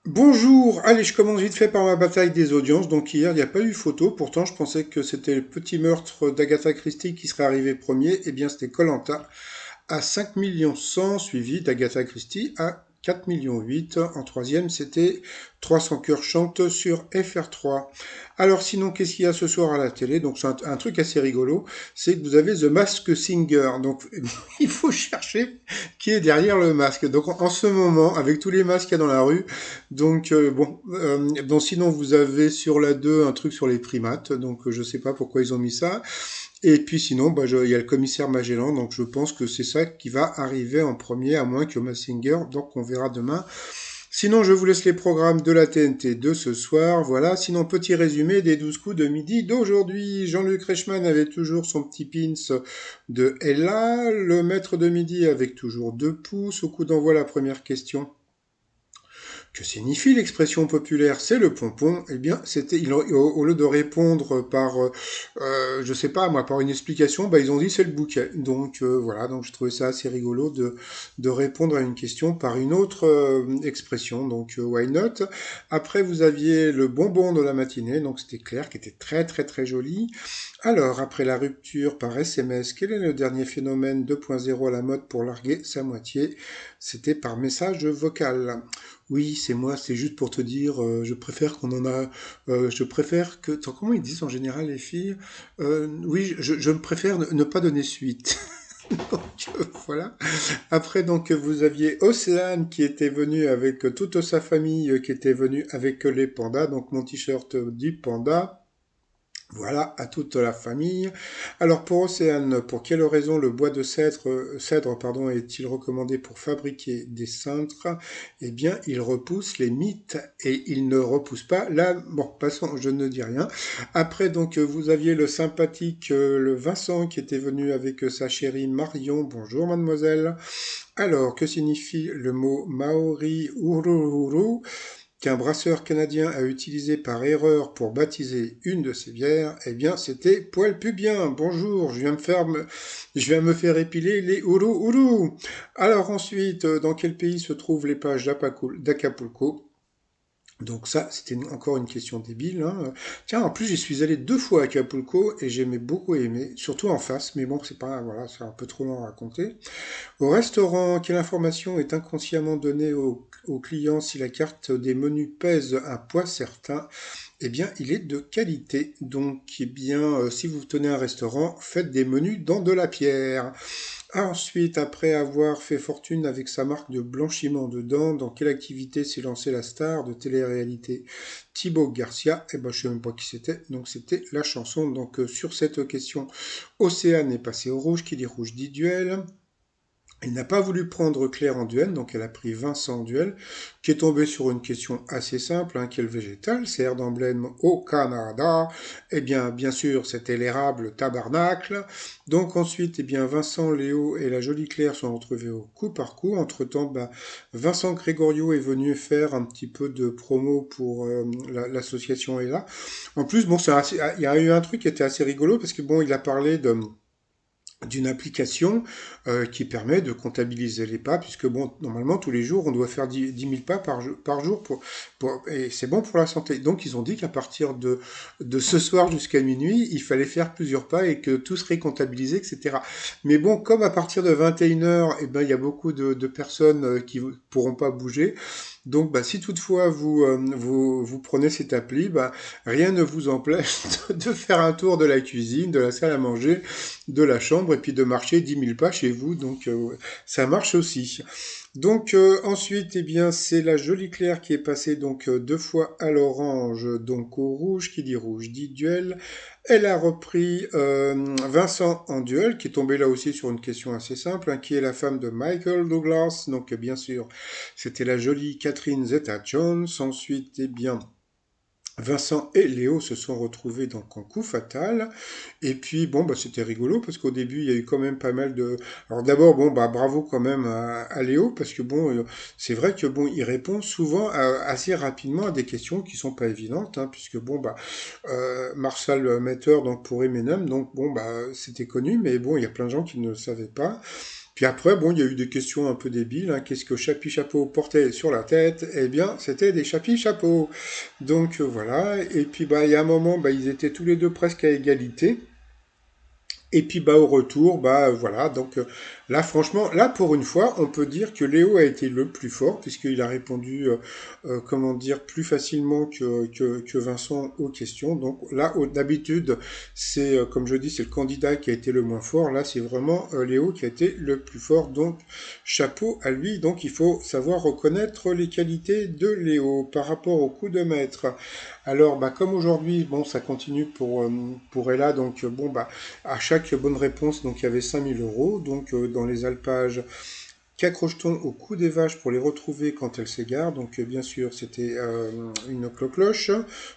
Bonjour, allez, je commence vite fait par ma bataille des audiences. Donc hier, il n'y a pas eu photo, pourtant je pensais que c'était le petit meurtre d'Agatha Christie qui serait arrivé premier. Eh bien, c'était koh à 5 100 000, suivi d'Agatha Christie à 4 8 millions. En troisième, c'était 300 cœurs chantent sur FR3. Alors sinon, qu'est-ce qu'il y a ce soir à la télé? Donc c'est un truc assez rigolo, c'est que vous avez The Mask Singer. Donc il faut chercher qui est derrière le masque. Donc en ce moment, avec tous les masques qu'il y a dans la rue, donc sinon vous avez sur la 2 un truc sur les primates. Donc je sais pas pourquoi ils ont mis ça. Et puis sinon, il y a le commissaire Magellan, donc je pense que c'est ça qui va arriver en premier, à moins que Massinger, donc on verra demain. Sinon, je vous laisse les programmes de la TNT de ce soir, voilà. Sinon, petit résumé des 12 coups de midi d'aujourd'hui. Jean-Luc Reichmann avait toujours son petit pins de Ella, le maître de midi avec toujours 2 pouces. Au coup d'envoi, la première question. Que signifie l'expression populaire? C'est le pompon. Eh bien, au lieu de répondre par, je sais pas moi, par une explication, bah, ils ont dit c'est le bouquet. Donc voilà, donc je trouvais ça assez rigolo de répondre à une question par une autre expression. Donc why not? Après, vous aviez le bonbon de la matinée, donc c'était Claire qui était très très très joli. Alors, après la rupture par SMS, quel est le dernier phénomène 2.0 à la mode pour larguer sa moitié? C'était par message vocal. Oui, c'est moi, c'est juste pour te dire, je préfère qu'on en a, je préfère que, attends, comment ils disent en général les filles? Oui, je préfère ne pas donner suite. Donc voilà. Après donc vous aviez Océane qui était venue avec toute sa famille, qui était venue avec les pandas, donc mon t-shirt dit panda. Voilà, à toute la famille. Alors pour Océane, pour quelle raison le bois de cèdre pardon, est-il recommandé pour fabriquer des cintres? Eh bien, il repousse les mythes et il ne repousse pas la... Bon, passons, je ne dis rien. Après, donc, vous aviez le sympathique, le Vincent qui était venu avec sa chérie Marion. Bonjour, mademoiselle. Alors, que signifie le mot Maori Ururu qu'un brasseur canadien a utilisé par erreur pour baptiser une de ses bières? Eh bien, c'était poil pubien. Bonjour, je viens me faire épiler les ourou ourou. Alors ensuite, dans quel pays se trouvent les plages d'Acapulco? Donc ça, c'était encore une question débile, hein. Tiens, en plus, j'y suis allé 2 fois à Acapulco et j'ai beaucoup aimé, surtout en face, mais bon, c'est pas, voilà, c'est un peu trop long à raconter. Au restaurant, quelle information est inconsciemment donnée au client si la carte des menus pèse un poids certain? Eh bien, il est de qualité. Donc, eh bien, si vous tenez un restaurant, faites des menus dans de la pierre. Ensuite, après avoir fait fortune avec sa marque de blanchiment de dents, dans quelle activité s'est lancé la star de télé-réalité Thibaut Garcia? Eh ben, je sais même pas qui c'était, donc c'était la chanson. Donc, sur cette question, Océane est passé au rouge, qui dit rouge dit duel. Il n'a pas voulu prendre Claire en duel, donc elle a pris Vincent en duel, qui est tombé sur une question assez simple, hein, quel végétal sert d'emblème au Canada? Eh bien sûr, c'était l'érable tabernacle. Donc ensuite, eh bien, Vincent, Léo et la jolie Claire sont retrouvés au coup par coup. Entre-temps, bah, Vincent Grégorio est venu faire un petit peu de promo pour l'association ELA. En plus, bon, il y a eu un truc qui était assez rigolo, parce que bon, il a parlé d'une application qui permet de comptabiliser les pas, puisque bon, normalement tous les jours on doit faire 10 000 pas par jour et c'est bon pour la santé. Donc ils ont dit qu'à partir de ce soir jusqu'à minuit, il fallait faire plusieurs pas et que tout serait comptabilisé, etc. Mais bon, comme à partir de 21h, eh ben, il y a beaucoup de personnes qui pourront pas bouger. Donc, bah, si toutefois vous prenez cette appli, bah, rien ne vous empêche de faire un tour de la cuisine, de la salle à manger, de la chambre et puis de marcher 10 000 pas chez vous. Donc ça marche aussi. Donc ensuite, eh bien, c'est la jolie Claire qui est passée donc 2 fois à l'orange, donc au rouge, qui dit rouge dit duel. Elle a repris Vincent en duel, qui est tombé là aussi sur une question assez simple, hein, qui est la femme de Michael Douglas. Donc bien sûr, c'était la jolie Catherine Zeta-Jones. Ensuite, eh bien, Vincent et Léo se sont retrouvés donc en coup fatal. Et puis bon, bah c'était rigolo parce qu'au début il y a eu quand même pas mal de. Alors d'abord bon bah bravo quand même à Léo parce que bon c'est vrai que bon il répond souvent assez rapidement à des questions qui sont pas évidentes, hein, puisque bon bah Marshall Matter donc pour Eminem, donc bon bah c'était connu mais bon il y a plein de gens qui ne le savaient pas. Puis après, bon, il y a eu des questions un peu débiles, hein. Qu'est-ce que Chapi Chapeau portait sur la tête? Eh bien, c'était des Chapi Chapeaux. Donc voilà. Et puis bah, il y a un moment, bah, ils étaient tous les deux presque à égalité. Et puis bah au retour, bah voilà, donc là franchement, là pour une fois, on peut dire que Léo a été le plus fort, puisqu'il a répondu, comment dire, plus facilement que Vincent aux questions. Donc là, d'habitude, c'est, comme je dis, c'est le candidat qui a été le moins fort. Là, c'est vraiment Léo qui a été le plus fort. Donc chapeau à lui. Donc il faut savoir reconnaître les qualités de Léo par rapport au coup de maître. Alors, bah, comme aujourd'hui, bon, ça continue pour Ella, donc bon, bah, à chaque bonne réponse, donc il y avait 5 000 euros. Donc dans les alpages, qu'accroche-t-on au cou des vaches pour les retrouver quand elles s'égarent? Donc bien sûr, c'était une cloche.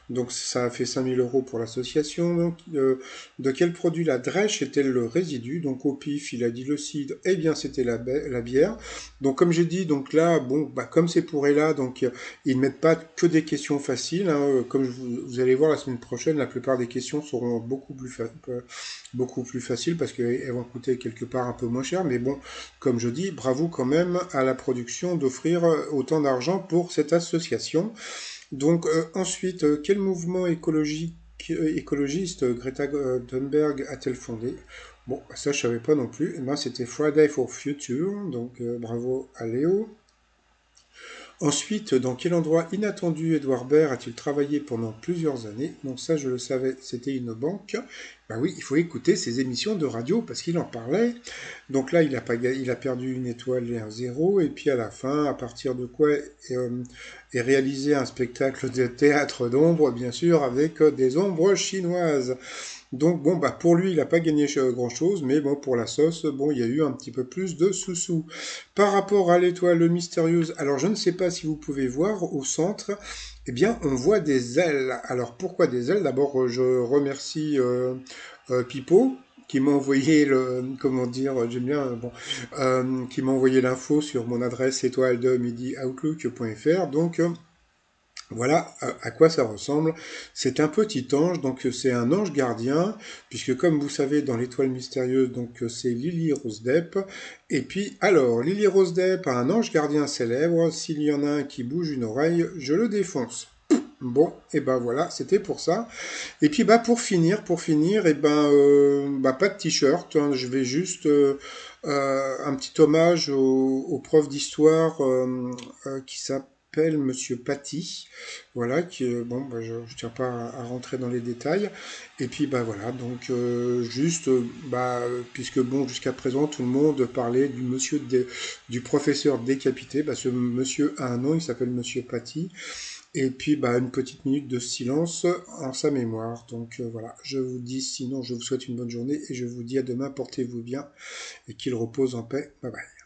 Donc ça a fait 5 000 euros pour l'association. Donc, de quel produit la drèche est-elle le résidu? Donc au pif, il a dit le cidre. Eh bien, c'était la bière. Donc comme j'ai dit, donc là, bon, bah, comme c'est pour Ella, donc ils ne mettent pas que des questions faciles, hein. Comme vous allez voir la semaine prochaine, la plupart des questions seront beaucoup plus faciles parce qu'elles vont coûter quelque part un peu moins cher. Mais bon, comme je dis, bravo quand même à la production d'offrir autant d'argent pour cette association. Donc ensuite, quel mouvement écologiste Greta Thunberg a-t-elle fondé? Bon, ça je savais pas non plus. Eh ben, c'était Friday for Future, donc bravo à Léo. Ensuite, dans quel endroit inattendu Edouard Baird a-t-il travaillé pendant plusieurs années? Donc ça, je le savais, c'était une banque. Ben oui, il faut écouter ses émissions de radio parce qu'il en parlait. Donc là, il a perdu une étoile et un zéro. Et puis à la fin, à partir de quoi est réalisé un spectacle de théâtre d'ombre, bien sûr, avec des ombres chinoises. Donc bon, bah pour lui, il n'a pas gagné grand-chose, mais bon, pour la sauce, bon, il y a eu un petit peu plus de sous-sous. Par rapport à l'étoile mystérieuse, alors je ne sais pas si vous pouvez voir au centre, eh bien, on voit des ailes. Alors pourquoi des ailes? D'abord, je remercie Pipo qui m'a envoyé comment dire, j'aime bien, bon, qui m'a envoyé l'info sur mon adresse étoile de midi outlook.fr. Donc voilà à quoi ça ressemble. C'est un petit ange, donc c'est un ange gardien, puisque comme vous savez, dans l'étoile mystérieuse, donc c'est Lily Rose Depp. Et puis, alors, Lily Rose Depp a un ange gardien célèbre. S'il y en a un qui bouge une oreille, je le défonce. Bon, et ben voilà, c'était pour ça. Et puis bah pour finir, et ben bah pas de t-shirt, hein. Je vais juste un petit hommage au prof d'histoire qui s'appelle Monsieur Paty, voilà, qui bon bah, je tiens pas à rentrer dans les détails. Et puis bah voilà, donc juste bah puisque bon jusqu'à présent tout le monde parlait du professeur décapité, bah ce monsieur a un nom, il s'appelle Monsieur Paty. Et puis, bah, une petite minute de silence en sa mémoire. Donc voilà, je vous dis, sinon, je vous souhaite une bonne journée et je vous dis à demain, portez-vous bien et qu'il repose en paix. Bye bye.